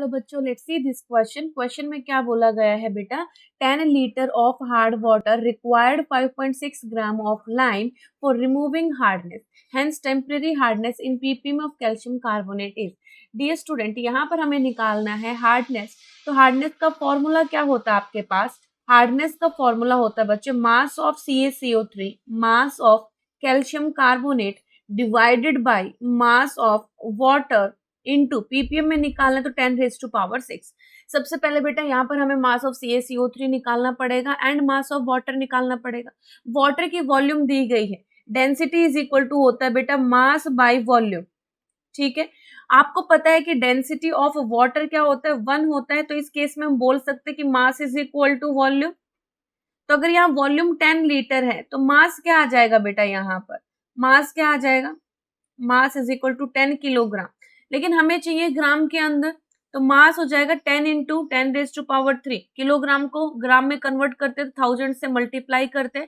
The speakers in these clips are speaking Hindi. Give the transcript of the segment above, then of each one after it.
चलो बच्चों लेट्स सी दिस क्वेश्चन में क्या बोला गया है बेटा 10 litre of hard water required 5.6 gram of lime for removing hardness hence temporary hardness in ppm of calcium carbonate is. Dear student यहाँ पर हमें निकालना है हार्डनेस। तो हार्डनेस का फॉर्मूला क्या होता है आपके पास? हार्डनेस का फॉर्मूला होता है बच्चों मास of CaCO3 mass of calcium carbonate divided by mass of water into ppm में निकालना तो 10⁻⁶। सबसे पहले बेटा यहाँ पर हमें मास ऑफ CaCO3 निकालना पड़ेगा एंड मास ऑफ वाटर निकालना पड़ेगा। वाटर की वॉल्यूम दी गई है, डेंसिटी इज इक्वल टू होता है बेटा मास बाय वॉल्यूम। ठीक है, आपको पता है कि डेंसिटी ऑफ वाटर क्या होता है 1 होता है, तो इस केस में हम बोल सकते हैं कि mass is equal to volume. तो अगर यहाँ वॉल्यूम 10 लीटर है तो मास क्या आ जाएगा बेटा? यहाँ पर मास क्या आ जाएगा? Mass is equal to 10 kilogram, लेकिन हमें चाहिए ग्राम के अंदर, तो मास हो जाएगा 10 इंटू 10⁻3। किलोग्राम को ग्राम में कन्वर्ट करते तो 1000 से मल्टीप्लाई करते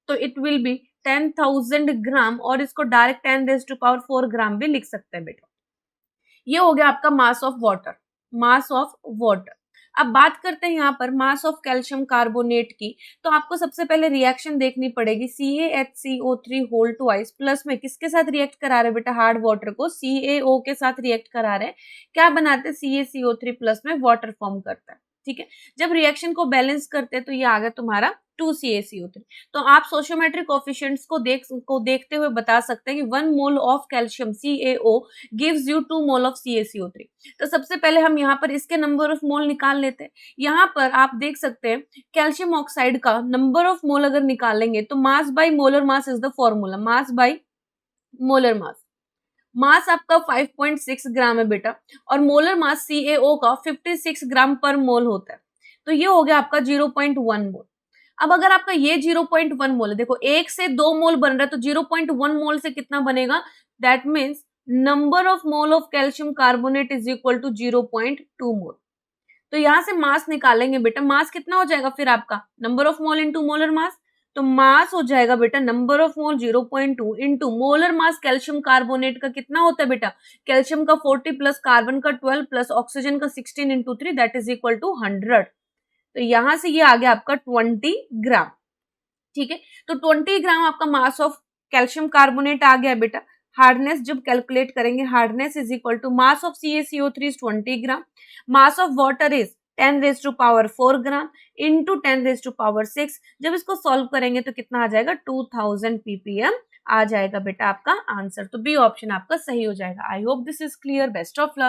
तो इट विल बी 10,000 ग्राम, और इसको डायरेक्ट 10⁻4 ग्राम भी लिख सकते हैं बेटा। ये हो गया आपका mass of water, mass of water. अब बात करते हैं यहाँ पर मास ऑफ कैल्शियम कार्बोनेट की। तो आपको सबसे पहले रिएक्शन देखनी पड़ेगी CaHCO3 होल ट्वाइस प्लस में किसके साथ रिएक्ट करा रहे हैं बेटा? हार्ड वाटर को CaO के साथ रिएक्ट करा रहे हैं। क्या बनाते हैं? CaCO3 प्लस में वाटर फॉर्म करता है। ठीक है, जब रिएक्शन को बैलेंस करते हैं तो ये आ गया तुम्हारा 2CaCO3। तो आप सोशियोमेट्रिक कोफिशिएंट्स को देखते हुए बता सकते हैं कि 1 मोल of calcium CaO gives you 2 mole of CaCO3। तो सबसे पहले हम यहाँ पर इसके नंबर ऑफ मोल निकाल लेते हैं। यहाँ पर आप देख सकते हैं कैल्शियम ऑक्साइड का नंबर ऑफ मोल अगर निकालेंगे तो mass by molar mass is the formula, mass by molar mass. Mass आपका 5.6 ग्राम है बेटा, और मोलर मास CaO का 56 ग्राम पर मोल होता है। तो ये हो गया आपका 0.1 मोल। अब अगर आपका ये 0.1 मोल है, देखो 1 से 2 मोल बन रहा है तो 0.1 मोल से कितना बनेगा? That means number of mole of calcium carbonate is equal to 0.2 mole. तो यहां से मास निकालेंगे बेटा, मास कितना हो जाएगा फिर आपका? Number of mole into molar mass. तो मास हो जाएगा बेटा number of mole 0.2 into molar mass calcium carbonate का कितना होता है बेटा? कैल्शियम का 40 प्लस कार्बन का 12 प्लस ऑक्सीजन का 16 into 3 that is equal to 100। तो यहां से ये आ गया आपका 20 ग्राम। ठीक है, तो 20 ग्राम आपका मास ऑफ कैल्शियम कार्बोनेट आ गया बेटा। हार्डनेस जब कैलकुलेट करेंगे, hardness is equal to mass of CaCO3 is 20 gram, mass of water is 10⁻4 gram into 10⁻6। जब इसको सॉल्व करेंगे तो कितना आ जाएगा? 2000 ppm आ जाएगा बेटा आपका आंसर। तो बी ऑप्शन आपका सही हो जाएगा। I hope this is clear. Best of luck.